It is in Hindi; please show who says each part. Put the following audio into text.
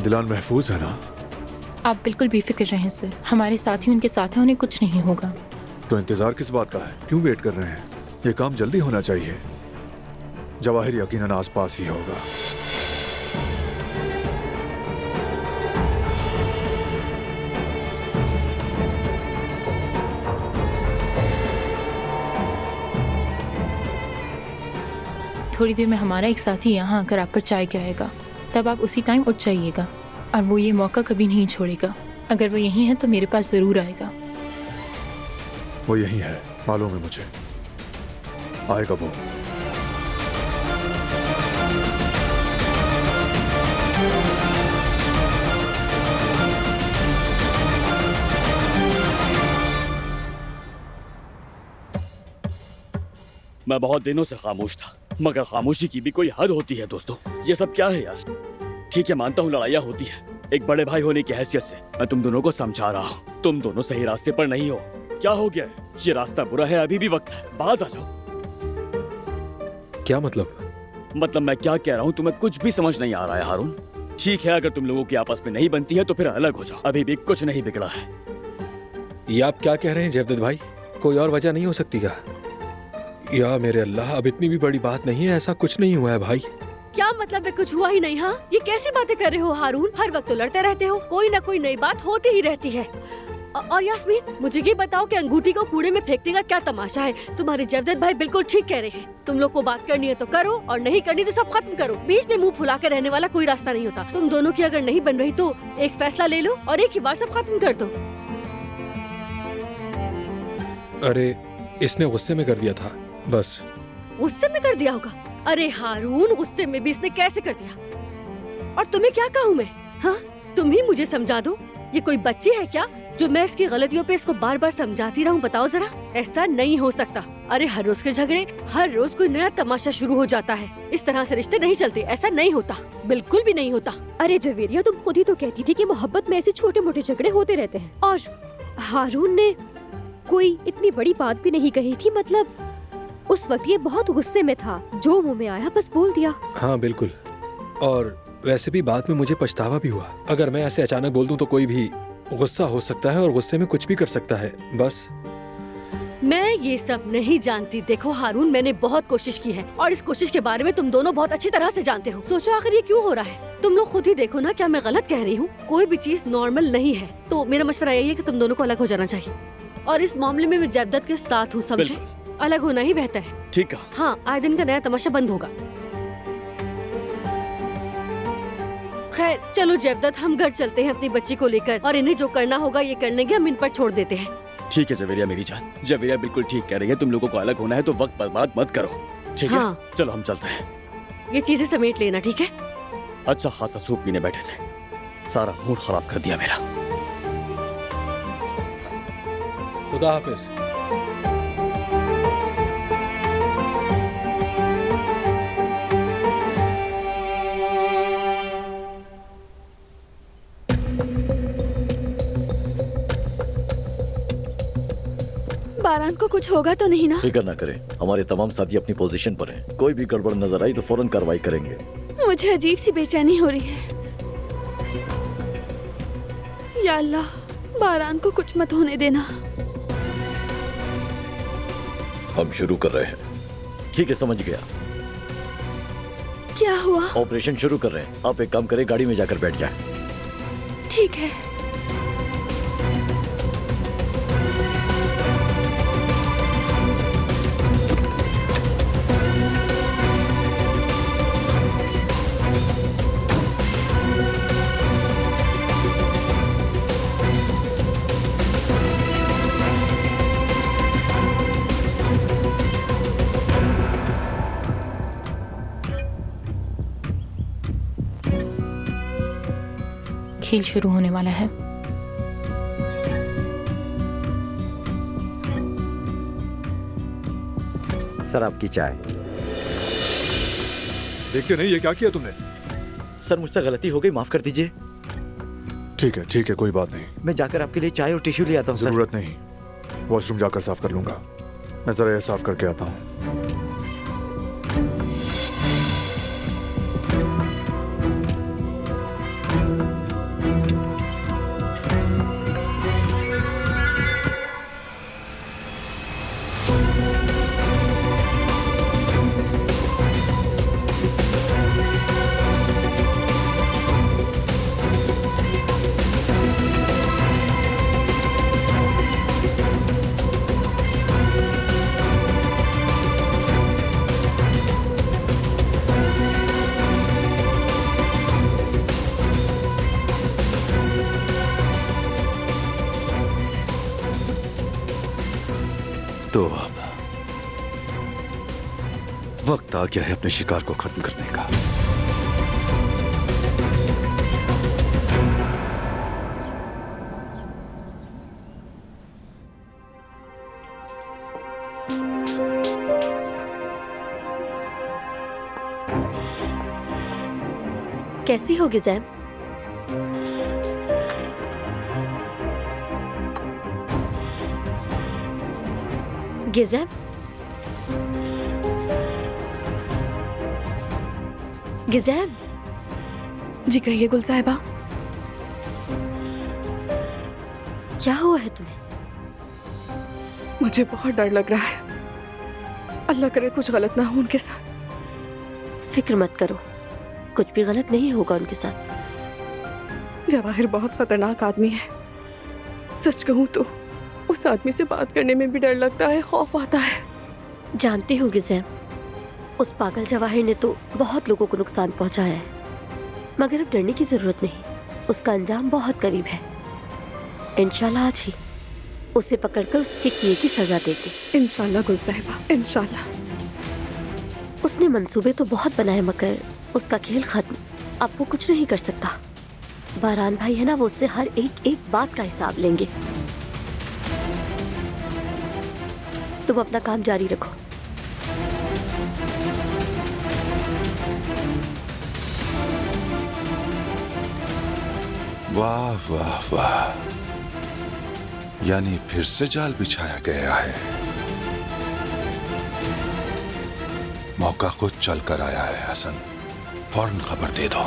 Speaker 1: दिलान महफूज है ना?
Speaker 2: आप बिल्कुल बेफिक्र रहें सर, हमारे साथी उनके साथ हैं, उन्हें कुछ नहीं होगा।
Speaker 1: तो इंतजार किस बात का है? क्यों वेट कर रहे हैं? ये काम जल्दी होना चाहिए। जवाहिर यकीनन आसपास ही होगा।
Speaker 2: थोड़ी देर में हमारा एक साथी यहाँ आकर आप पर चाय गिराएगा, तब आप उसी टाइम उठ जाइएगा और वो ये मौका कभी नहीं छोड़ेगा। अगर वो यहीं है तो मेरे पास जरूर आएगा।
Speaker 1: वो यही है, मालूम है मुझे। आएगा वो।
Speaker 3: मैं बहुत दिनों से खामोश था, मगर खामोशी की भी कोई हद होती है दोस्तों। ये सब क्या है यार? ठीक है, मानता हूँ लड़ाइयाँ होती है। एक बड़े भाई होने की हैसियत से मैं तुम दोनों को समझा रहा हूँ। तुम दोनों सही रास्ते पर नहीं हो। क्या हो गया है? ये रास्ता बुरा है, अभी भी वक्त है, बाज आ जाओ।
Speaker 4: क्या मतलब?
Speaker 3: मतलब मैं क्या कह रहा हूँ तुम्हें कुछ भी समझ नहीं आ रहा है हारून। ठीक है, अगर तुम लोगों की आपस में नहीं बनती है तो फिर अलग हो जाओ, अभी भी कुछ नहीं बिगड़ा है।
Speaker 4: ये आप क्या कह रहे हैं जयवदत्त भाई? कोई और वजह नहीं हो सकती क्या? या मेरे अल्लाह, अब इतनी भी बड़ी बात नहीं है, ऐसा कुछ नहीं हुआ है भाई।
Speaker 5: क्या मतलब है कुछ हुआ ही नहीं? हाँ, ये कैसी बातें कर रहे हो हारून? हर वक्त तो लड़ते रहते हो, कोई ना कोई नई बात होती ही रहती है। और यास्मीन, मुझे ये बताओ कि अंगूठी को कूड़े में फेंकने का क्या तमाशा है? तुम्हारे जयवदत्त भाई बिल्कुल ठीक कह रहे हैं। तुम लोग को बात करनी है तो करो, और नहीं करनी तो सब खत्म करो। बीच में मुंह फुला के रहने वाला कोई रास्ता नहीं होता। तुम दोनों की अगर नहीं बन रही तो एक फैसला ले लो और एक ही बार सब खत्म कर दो।
Speaker 4: अरे, इसने गुस्से में कर दिया था बस।
Speaker 5: गुस्से में कर दिया होगा? अरे हारून, गुस्से में भी इसने कैसे कर दिया? और तुम्हें क्या कहूँ मैं? हाँ, तुम ही मुझे समझा दो। ये कोई बच्ची है क्या जो मैं इसकी गलतियों पे इसको बार बार समझाती रहूं? बताओ जरा, ऐसा नहीं हो सकता। अरे हर रोज के झगड़े, हर रोज कोई नया तमाशा शुरू हो जाता है। इस तरह से रिश्ते नहीं चलते, ऐसा नहीं होता, बिल्कुल भी नहीं होता।
Speaker 6: अरे जवेरिया, तुम खुद ही तो कहती थी कि मोहब्बत में ऐसे छोटे मोटे झगड़े होते रहते हैं, और हारून ने कोई इतनी बड़ी बात भी नहीं कही थी। मतलब उस वक्त ये बहुत गुस्से में था, जो मुंह में आया बस बोल दिया।
Speaker 4: हाँ बिल्कुल, और वैसे भी बाद में मुझे पछतावा भी हुआ। अगर मैं ऐसे अचानक बोल दूं तो कोई भी गुस्सा हो सकता है और गुस्से में कुछ भी कर सकता है। बस
Speaker 5: मैं ये सब नहीं जानती। देखो हारून, मैंने बहुत कोशिश की है और इस कोशिश के बारे में तुम दोनों बहुत अच्छी तरह से जानते हो। सोचो आखिर ये क्यों हो रहा है? तुम लोग खुद ही देखो ना, क्या मैं गलत कह रही हूँ? कोई भी चीज नॉर्मल नहीं है। तो मेरा मशवरा यही है कि तुम दोनों को अलग हो जाना चाहिए, और इस मामले में मैं जयवदत्त के साथ हूँ, समझे? अलग होना ही बेहतर है।
Speaker 3: ठीक है।
Speaker 5: हाँ, आए दिन का नया तमाशा बंद होगा। खैर चलो जयवदत्त, हम घर चलते हैं अपनी बच्ची को लेकर, और इन्हें जो करना होगा ये कर लेंगे, हम इन पर छोड़ देते हैं।
Speaker 3: ठीक है जवेरिया मेरी जान, जवेरिया बिल्कुल ठीक कह रही है। तुम लोगों को अलग होना है तो वक्त बर्बाद मत करो, ठीक है?
Speaker 5: हाँ।
Speaker 3: चलो हम चलते हैं।
Speaker 5: ये चीजें समेट लेना, ठीक है?
Speaker 3: अच्छा खासा सूप पीने बैठे थे, सारा मूड खराब कर दिया मेरा।
Speaker 4: खुदा हाफिज।
Speaker 7: बारान को कुछ होगा तो नहीं ना?
Speaker 8: फिक्र ना करें, हमारे तमाम साथी अपनी पोजीशन पर हैं। कोई भी गड़बड़ नजर आई तो फौरन कार्रवाई करेंगे।
Speaker 7: मुझे अजीब सी बेचैनी हो रही है। या अल्लाह, बारान को कुछ मत होने देना।
Speaker 8: हम शुरू कर रहे हैं। ठीक है, समझ गया।
Speaker 7: क्या हुआ?
Speaker 8: ऑपरेशन शुरू कर रहे हैं। आप एक काम करें, गाड़ी में जाकर बैठ जाएं।
Speaker 7: ठीक है।
Speaker 2: खेल शुरू होने वाला है।
Speaker 9: सर आपकी चाय।
Speaker 1: देखते नहीं, ये क्या किया तुमने?
Speaker 8: सर मुझसे गलती हो गई, माफ कर दीजिए।
Speaker 1: ठीक है, कोई बात नहीं।
Speaker 8: मैं जाकर आपके लिए चाय और टिश्यू ले आता हूँ।
Speaker 1: जरूरत नहीं, वॉशरूम जाकर साफ कर लूंगा। मैं जरा यह साफ करके आता हूँ। तो अब वक्त आ गया है अपने शिकार को खत्म करने का।
Speaker 5: कैसी हो गिज़ैम? गिज़ैम? गिज़ैम?
Speaker 7: जी कहिए गुल साहिबा।
Speaker 5: क्या हुआ है तुम्हें?
Speaker 7: मुझे बहुत डर लग रहा है। अल्लाह करे कुछ गलत ना हो उनके साथ।
Speaker 5: फिक्र मत करो, कुछ भी गलत नहीं होगा उनके साथ।
Speaker 7: जवाहिर बहुत खतरनाक आदमी है। सच कहूँ तो उस आदमी से बात करने में भी डर लगता है, खौफ आता है।
Speaker 5: जानती हूँ गिज़ैम, उस पागल जवाहिर ने तो बहुत लोगों को नुकसान पहुंचाया है, मगर अब डरने की जरूरत नहीं। उसका अंजाम बहुत करीब है। इंशाल्लाह आज ही उसे पकड़कर उसके किए की सजा देंगे।
Speaker 7: इंशाल्लाह गुल साहिबा, इंशाल्लाह।
Speaker 5: उसने मंसूबे तो बहुत बनाए, मगर उसका खेल खत्म। अब वो कुछ नहीं कर सकता। बारान भाई है ना, वो उससे हर एक बात का हिसाब लेंगे। तुम अपना काम जारी रखो।
Speaker 10: वाह वाह वाह, यानी फिर से जाल बिछाया गया है। मौका खुद चल कर आया है हसन, फौरन खबर दे दो।